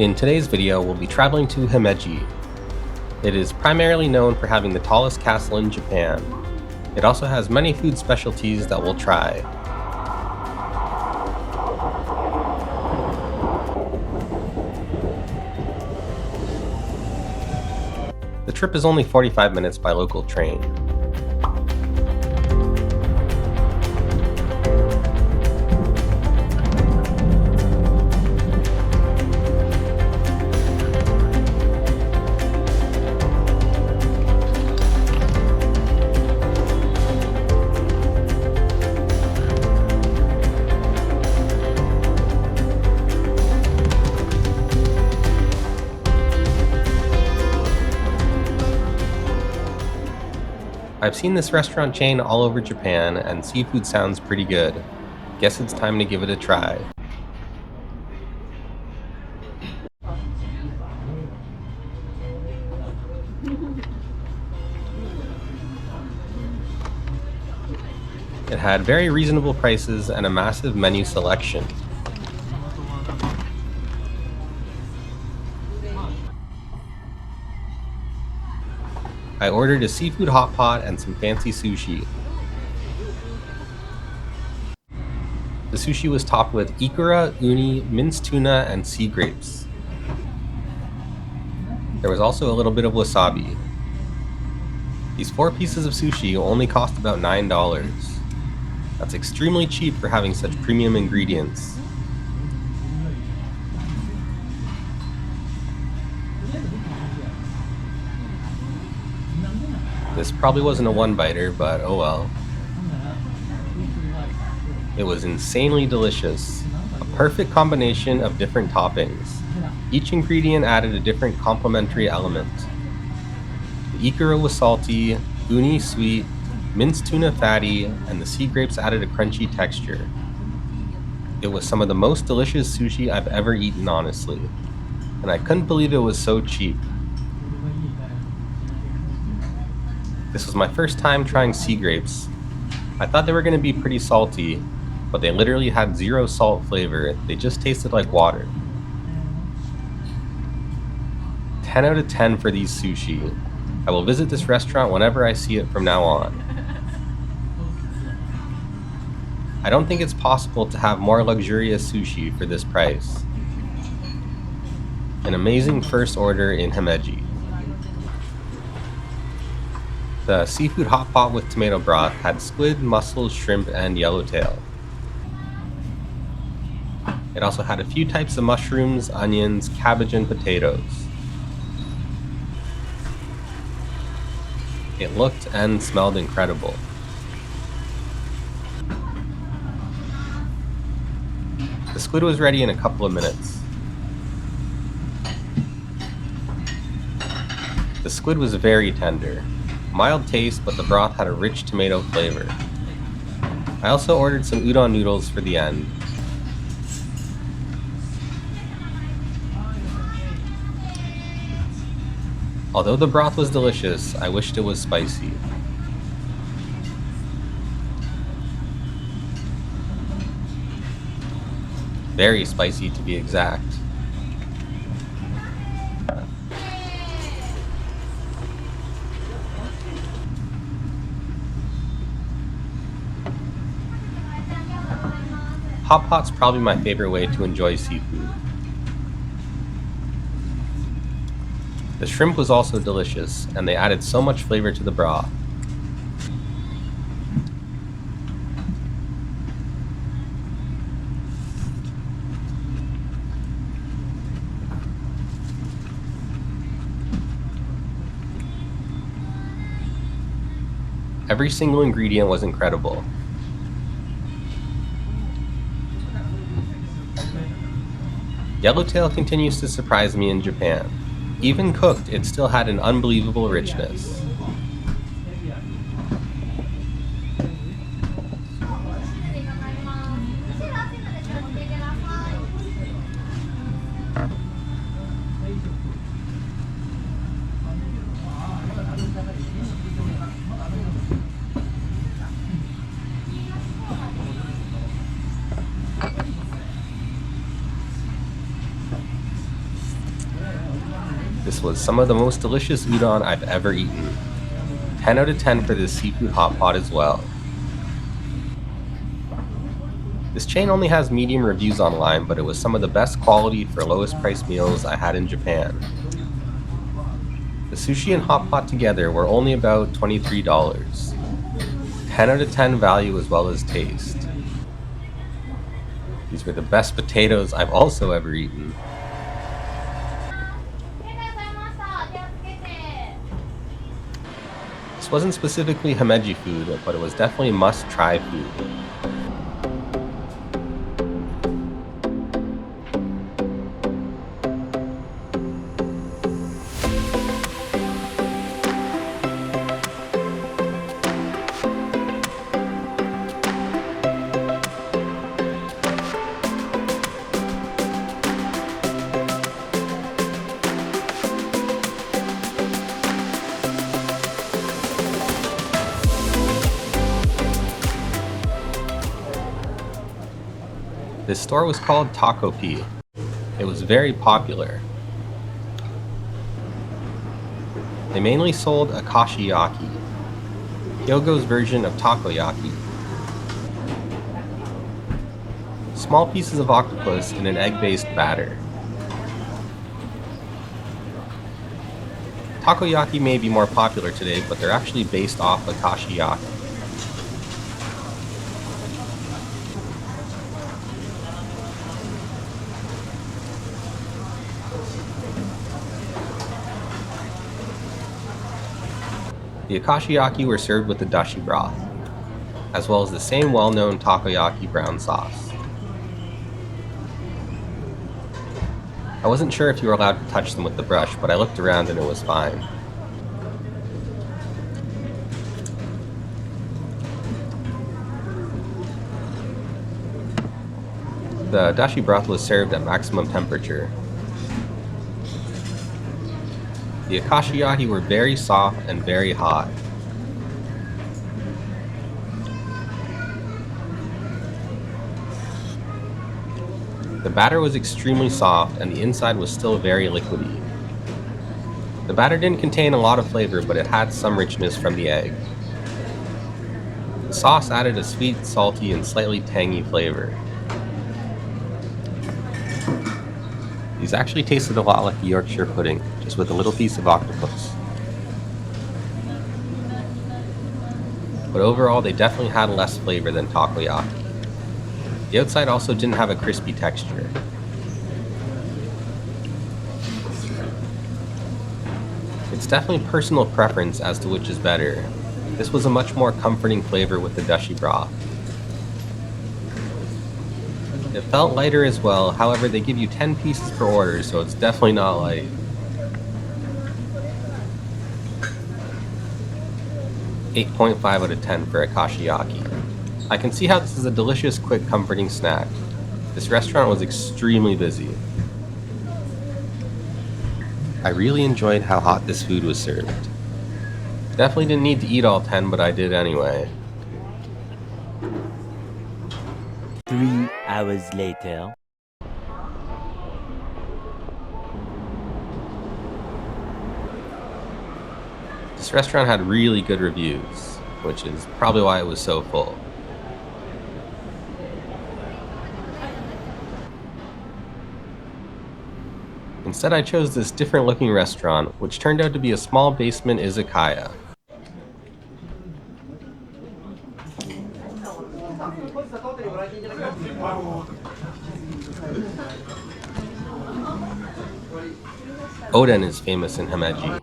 In today's video, we'll be traveling to Himeji. It is primarily known for having the tallest castle in Japan. It also has many food specialties that we'll try. The trip is only 45 minutes by local train. I've seen this restaurant chain all over Japan, and seafood sounds pretty good. Guess it's time to give it a try. It had very reasonable prices and a massive menu selection. I ordered a seafood hot pot and some fancy sushi. The sushi was topped with ikura, uni, minced tuna, and sea grapes. There was also a little bit of wasabi. These 4 pieces of sushi only cost about $9. That's extremely cheap for having such premium ingredients. This probably wasn't a one-biter, but oh well. It was insanely delicious. A perfect combination of different toppings. Each ingredient added a different complementary element. The ikura was salty, uni sweet, minced tuna fatty, and the sea grapes added a crunchy texture. It was some of the most delicious sushi I've ever eaten, honestly. And I couldn't believe it was so cheap. This was my first time trying sea grapes. I thought they were going to be pretty salty, but they literally had zero salt flavor. They just tasted like water. 10 out of 10 for these sushi. I will visit this restaurant whenever I see it from now on. I don't think it's possible to have more luxurious sushi for this price. An amazing first order in Himeji. The seafood hot pot with tomato broth had squid, mussels, shrimp, and yellowtail. It also had a few types of mushrooms, onions, cabbage, and potatoes. It looked and smelled incredible. The squid was ready in a couple of minutes. The squid was very tender. Mild taste, but the broth had a rich tomato flavor. I also ordered some udon noodles for the end. Although the broth was delicious, I wished it was spicy. Very spicy, to be exact. Hot pot's probably my favorite way to enjoy seafood. The shrimp was also delicious, and they added so much flavor to the broth. Every single ingredient was incredible. Yellowtail continues to surprise me in Japan. Even cooked, it still had an unbelievable richness. This was some of the most delicious udon I've ever eaten. 10 out of 10 for this seafood hot pot as well. This chain only has medium reviews online, but it was some of the best quality for lowest price meals I had in Japan. The sushi and hot pot together were only about $23. 10 out of 10 value as well as taste. These were the best potatoes I've also ever eaten. This wasn't specifically Himeji food, but it was definitely must-try food. This store was called Taco P. It was very popular. They mainly sold akashiyaki, Hyogo's version of takoyaki. Small pieces of octopus in an egg-based batter. Takoyaki may be more popular today, but they're actually based off akashiyaki. The akashiyaki were served with the dashi broth, as well as the same well-known takoyaki brown sauce. I wasn't sure if you were allowed to touch them with the brush, but I looked around and it was fine. The dashi broth was served at maximum temperature. The akashiyaki were very soft and very hot. The batter was extremely soft and the inside was still very liquidy. The batter didn't contain a lot of flavor, but it had some richness from the egg. The sauce added a sweet, salty, and slightly tangy flavor. These actually tasted a lot like the Yorkshire pudding, just with a little piece of octopus. But overall, they definitely had less flavor than takoyaki. The outside also didn't have a crispy texture. It's definitely personal preference as to which is better. This was a much more comforting flavor with the dashi broth. It felt lighter as well, however they give you 10 pieces per order, so it's definitely not light. .5 out of 10 for akashiyaki. I can see how this is a delicious, quick, comforting snack. This restaurant was extremely busy. I really enjoyed how hot this food was served. Definitely didn't need to eat all 10, but I did anyway. 3 hours later. This restaurant had really good reviews, which is probably why it was so full. Instead, I chose this different looking restaurant, which turned out to be a small basement izakaya. Oden is famous in Himeji.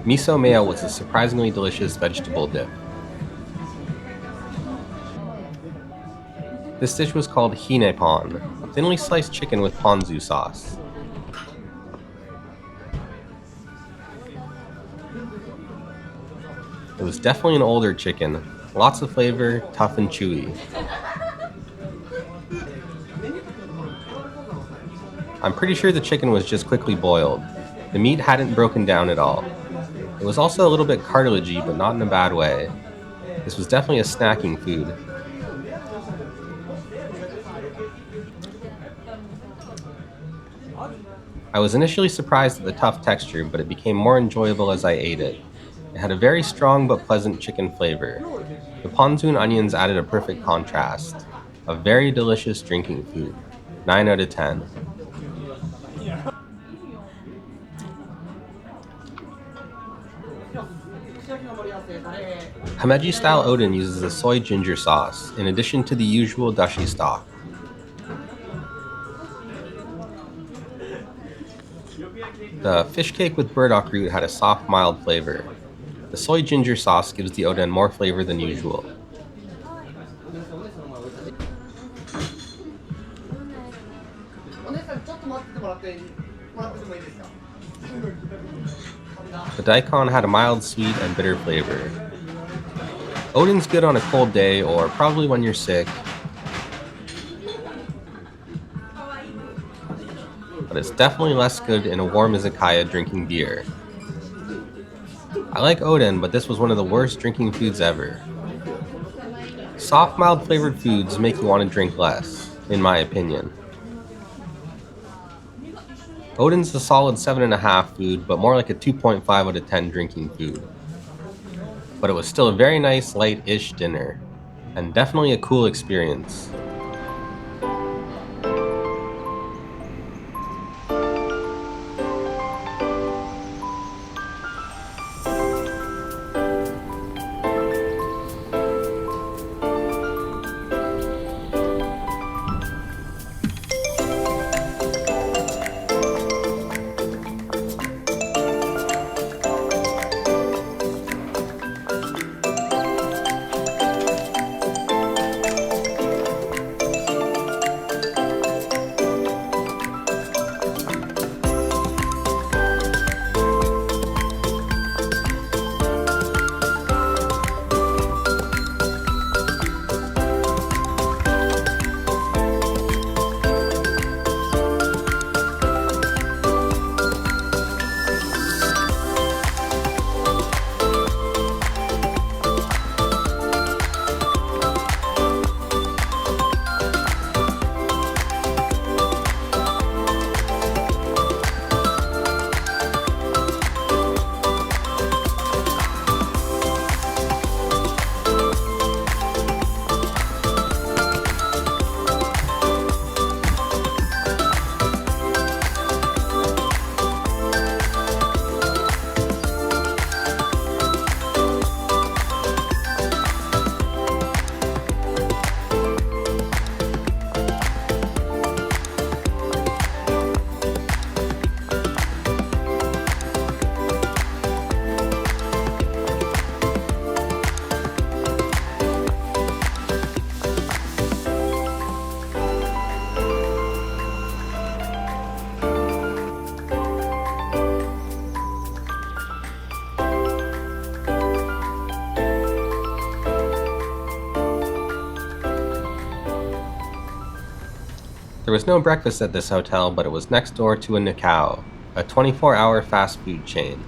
Miso mayo was a surprisingly delicious vegetable dip. This dish was called hinepon, thinly sliced chicken with ponzu sauce. It was definitely an older chicken, lots of flavor, tough and chewy. I'm pretty sure the chicken was just quickly boiled. The meat hadn't broken down at all. It was also a little bit cartilagey, but not in a bad way. This was definitely a snacking food. I was initially surprised at the tough texture, but it became more enjoyable as I ate it. It had a very strong but pleasant chicken flavor. The pontoon onions added a perfect contrast. A very delicious drinking food. 9 out of 10. Himeji style oden uses a soy ginger sauce, in addition to the usual dashi stock. The fish cake with burdock root had a soft, mild flavor. The soy ginger sauce gives the oden more flavor than usual. The daikon had a mild sweet and bitter flavor. Oden's good on a cold day or probably when you're sick, but it's definitely less good in a warm izakaya drinking beer. I like oden, but this was one of the worst drinking foods ever. Soft, mild flavored foods make you want to drink less, in my opinion. Oden's a solid 7.5 food, but more like a 2.5 out of 10 drinking food. But it was still a very nice, light-ish dinner, and definitely a cool experience. There was no breakfast at this hotel, but it was next door to a Nikao, a 24-hour fast food chain.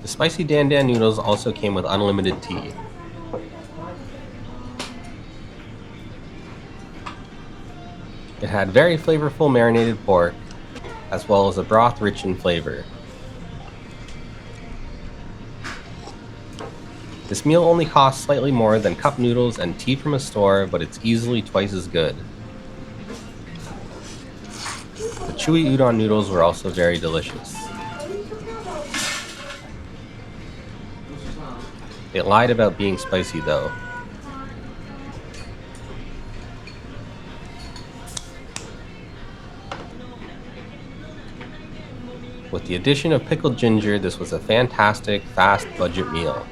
The spicy dan dan noodles also came with unlimited tea. It had very flavorful marinated pork, as well as a broth rich in flavor. This meal only costs slightly more than cup noodles and tea from a store, but it's easily twice as good. The chewy udon noodles were also very delicious. It lied about being spicy though. With the addition of pickled ginger, this was a fantastic, fast budget meal.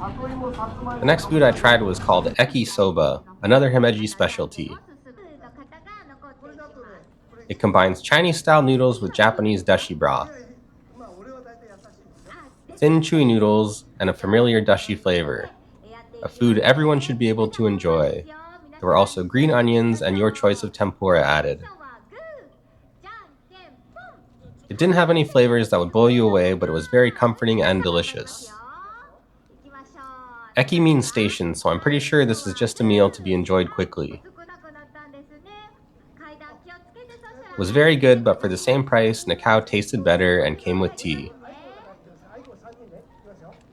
The next food I tried was called Eki Soba, another Himeji specialty. It combines Chinese-style noodles with Japanese dashi broth. Thin, chewy noodles and a familiar dashi flavor, a food everyone should be able to enjoy. There were also green onions and your choice of tempura added. It didn't have any flavors that would blow you away, but it was very comforting and delicious. Eki means station, so I'm pretty sure this is just a meal to be enjoyed quickly. It was very good, but for the same price, Nikao tasted better and came with tea.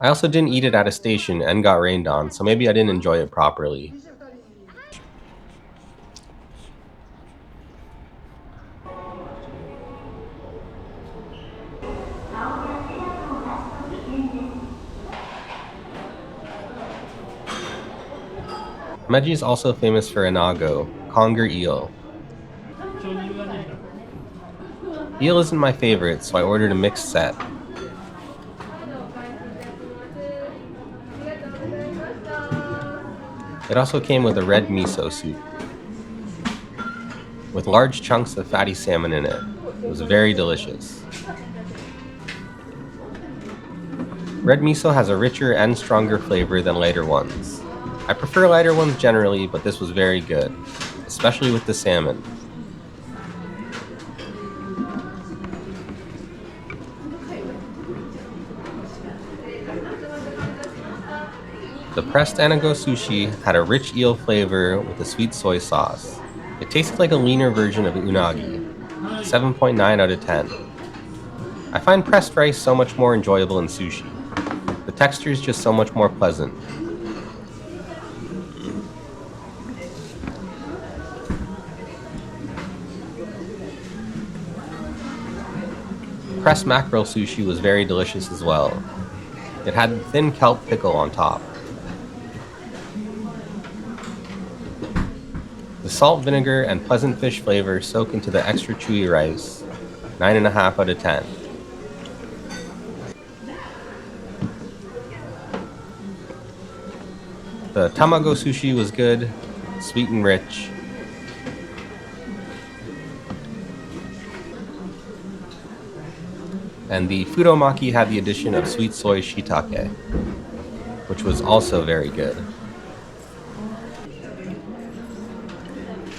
I also didn't eat it at a station and got rained on, so maybe I didn't enjoy it properly. Himeji is also famous for inago, conger eel. Eel isn't my favorite, so I ordered a mixed set. It also came with a red miso soup, with large chunks of fatty salmon in it. It was very delicious. Red miso has a richer and stronger flavor than lighter ones. I prefer lighter ones generally, but this was very good, especially with the salmon. The pressed anago sushi had a rich eel flavor with a sweet soy sauce. It tasted like a leaner version of unagi, 7.9 out of 10. I find pressed rice so much more enjoyable in sushi. The texture is just so much more pleasant. Pressed mackerel sushi was very delicious as well. It had thin kelp pickle on top. The salt, vinegar, and pleasant fish flavor soak into the extra chewy rice, 9.5 out of 10. The tamago sushi was good, sweet and rich. And the fudomaki had the addition of sweet soy shiitake, which was also very good.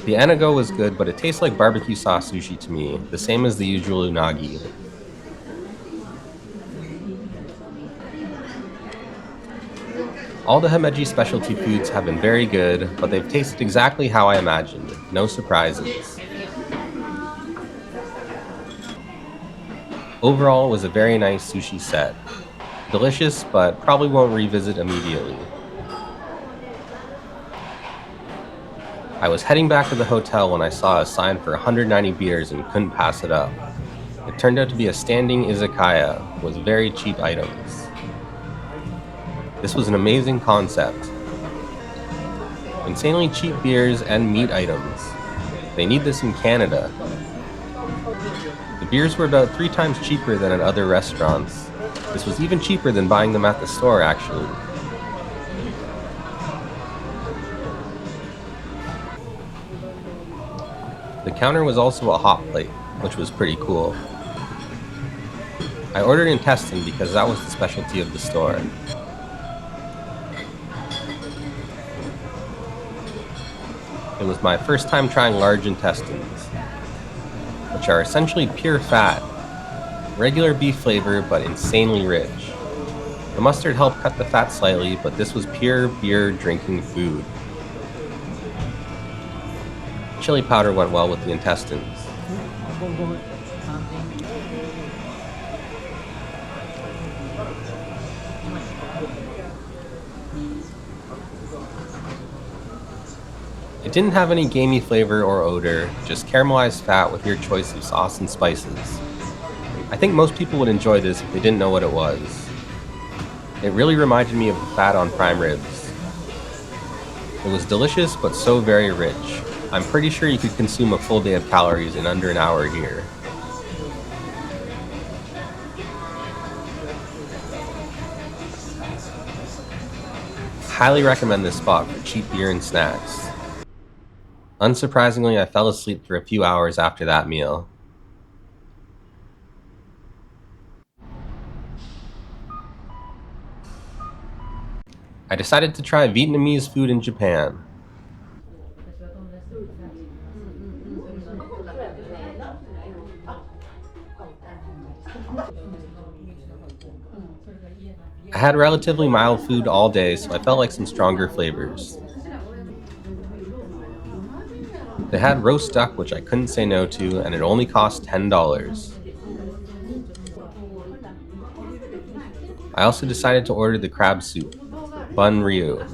The anago was good, but it tastes like barbecue sauce sushi to me, the same as the usual unagi. All the Himeji specialty foods have been very good, but they've tasted exactly how I imagined, no surprises. Overall, it was a very nice sushi set. Delicious, but probably won't revisit immediately. I was heading back to the hotel when I saw a sign for 190 beers and couldn't pass it up. It turned out to be a standing izakaya with very cheap items. This was an amazing concept. Insanely cheap beers and meat items. They need this in Canada. The beers were about 3 times cheaper than at other restaurants. This was even cheaper than buying them at the store, actually. The counter was also a hot plate, which was pretty cool. I ordered intestine because that was the specialty of the store. It was my first time trying large intestines, which are essentially pure fat, regular beef flavor but insanely rich. The mustard helped cut the fat slightly, but this was pure beer drinking food. Chili powder went well with the intestines. It didn't have any gamey flavor or odor, just caramelized fat with your choice of sauce and spices. I think most people would enjoy this if they didn't know what it was. It really reminded me of the fat on prime ribs. It was delicious, but so very rich. I'm pretty sure you could consume a full day of calories in under an hour here. highly recommend this spot for cheap beer and snacks. Unsurprisingly, I fell asleep for a few hours after that meal. I decided to try Vietnamese food in Japan. I had relatively mild food all day, so I felt like some stronger flavors. They had roast duck, which I couldn't say no to, and it only cost $10. I also decided to order the crab soup, bun ryu.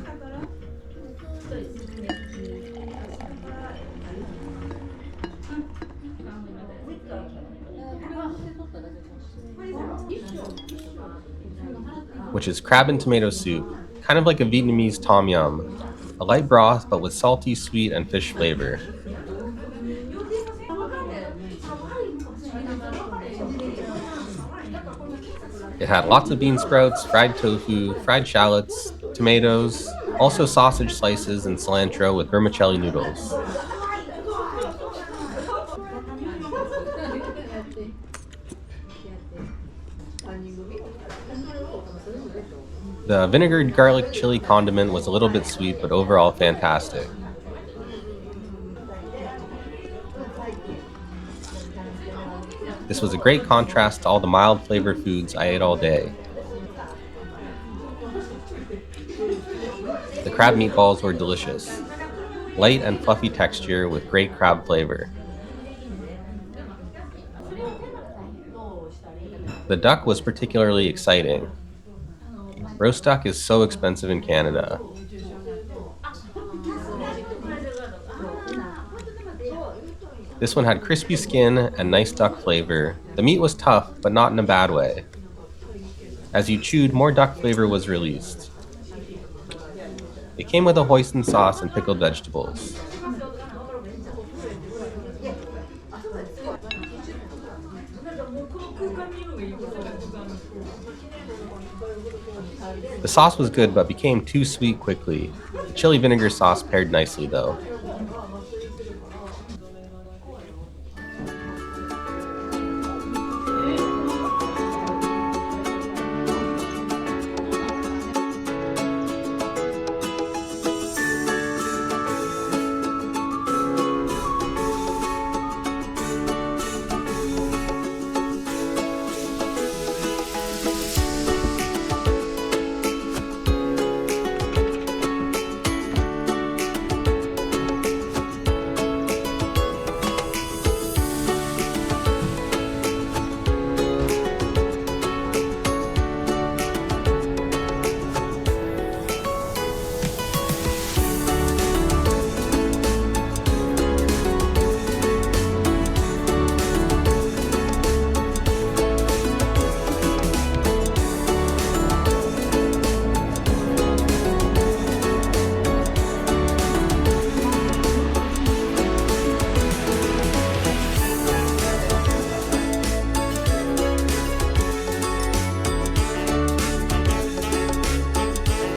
Which is crab and tomato soup, kind of like a Vietnamese tom yum, a light broth but with salty, sweet, and fish flavor. It had lots of bean sprouts, fried tofu, fried shallots, tomatoes, also sausage slices and cilantro with vermicelli noodles. The vinegared garlic chili condiment was a little bit sweet, but overall fantastic. This was a great contrast to all the mild flavored foods I ate all day. The crab meatballs were delicious, light and fluffy texture with great crab flavor. The duck was particularly exciting. Roast duck is so expensive in Canada. This one had crispy skin and nice duck flavor. The meat was tough, but not in a bad way. As you chewed, more duck flavor was released. It came with a hoisin sauce and pickled vegetables. The sauce was good, but became too sweet quickly. The chili vinegar sauce paired nicely, though.